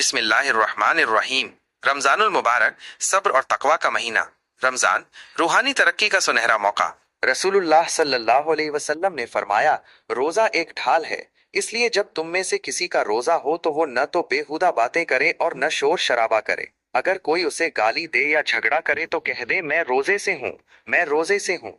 बिस्मिल्लाहिर्रहमानिर्रहीम। रमज़ानुल मुबारक, सब्र और तकवा का महीना। रमज़ान रूहानी तरक्की का सुनहरा मौका। रसूलुल्लाह सल्लल्लाहु अलैहि वसल्लम ने फरमाया, रोज़ा एक ढाल है, इसलिए जब तुम में से किसी का रोज़ा हो तो वो न तो बेहुदा बातें करे और न शोर शराबा करे। अगर कोई उसे गाली दे या झगड़ा करे तो कह दे, मैं रोज़े से हूँ, मैं रोज़े से हूँ।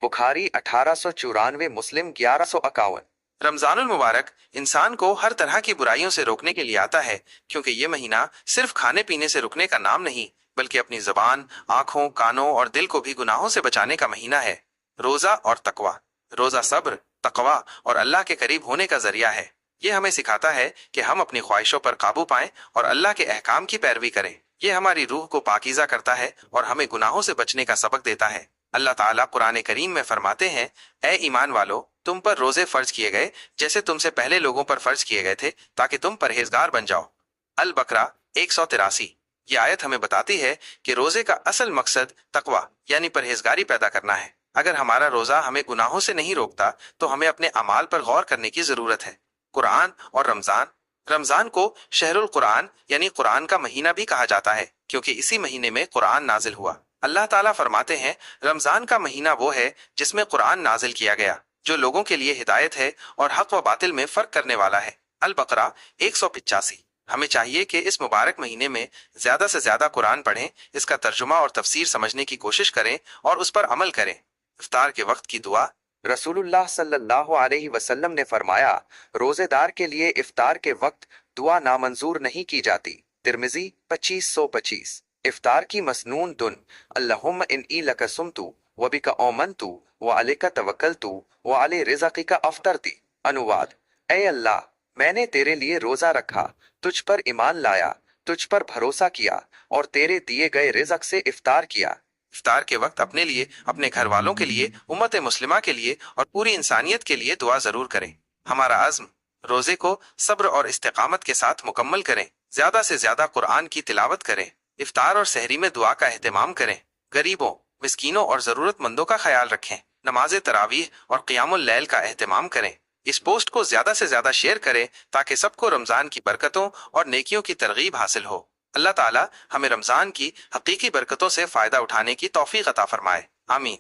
बुखारी 1894, मुस्लिम 1151। रमजानुल मुबारक इंसान को हर तरह की बुराइयों से रोकने के लिए आता है, क्योंकि ये महीना सिर्फ खाने पीने से रुकने का नाम नहीं, बल्कि अपनी जबान, आंखों, कानों और दिल को भी गुनाहों से बचाने का महीना है। रोजा और तकवा। रोजा सब्र, तकवा और अल्लाह के करीब होने का जरिया है। ये हमें सिखाता है कि हम अपनी ख्वाहिशों पर काबू पाएं और अल्लाह के अहकाम की पैरवी करें। ये हमारी रूह को पाकीज़ा करता है और हमें गुनाहों से बचने का सबक देता है। अल्लाह ताला कुरान करीम में फरमाते हैं, ए ईमान वालो, तुम पर रोजे फर्ज किए गए जैसे तुमसे पहले लोगों पर फर्ज किए गए थे, ताकि तुम परहेजगार बन जाओ। अल बकरा 183। ये आयत हमें बताती है कि रोजे का असल मकसद तकवा यानी परहेजगारी पैदा करना है। अगर हमारा रोजा हमें गुनाहों से नहीं रोकता तो हमें अपने अमाल पर गौर करने की जरूरत है। कुरान और रमजान। रमजान को शहरुल कुरान यानी कुरान का महीना भी कहा जाता है, क्योंकि इसी महीने में कुरान नाजिल हुआ। अल्लाह ताला फरमाते हैं, रमजान का महीना वो है जिसमें कुरान नाजिल किया गया, जो लोगों के लिए हिदायत है और हक व बातिल में फर्क करने वाला है। अल बकरा 185। हमें चाहिए कि इस मुबारक महीने में ज्यादा से ज्यादा कुरान पढ़ें, इसका तर्जुमा और तफसीर समझने की कोशिश करें और उस पर अमल करें। इफ्तार के वक्त की दुआ। रसूलुल्लाह सल्लल्लाहु अलैहि वसल्लम ने फरमाया, रोजेदार के लिए इफ्तार के वक्त दुआ नामंजूर नहीं की जाती। तिरमिजी 2525। इफ्तार की मसनून दुन, अल्लाहुम्मा इन्नी लका सुमतु व बिका औमनतु व अलैका तवक्कलतु व अलै रिज़क़िका अफ़तरती। अनुवाद, ऐ अल्लाह, मैंने तेरे लिए रोजा रखा, तुझ पर ईमान लाया, तुझ पर भरोसा किया और तेरे दिए गए रिज़्क़ से इफ्तार किया। इफ्तार के वक्त अपने लिए, अपने घर वालों के लिए, उम्मत मुस्लिमा के लिए और पूरी इंसानियत के लिए दुआ जरूर करें। हमारा अज़्म, रोजे को सब्र और इस्तिकामत के साथ मुकम्मल करें। ज्यादा से ज्यादा कुरान की तिलावत करें। इफ्तार और सहरी में दुआ का एहतमाम करें। गरीबों, मिस्कीनों और जरूरतमंदों का ख्याल रखें। नमाज तरावीह और क़ियामुल लैल का एहतमाम करें। इस पोस्ट को ज्यादा से ज्यादा शेयर करें ताकि सबको रमजान की बरकतों और नेकियों की तरगीब हासिल हो। अल्लाह ताला हमें रमजान की हकीकी बरकतों से फायदा उठाने की तौफीक अता फरमाए। आमीन।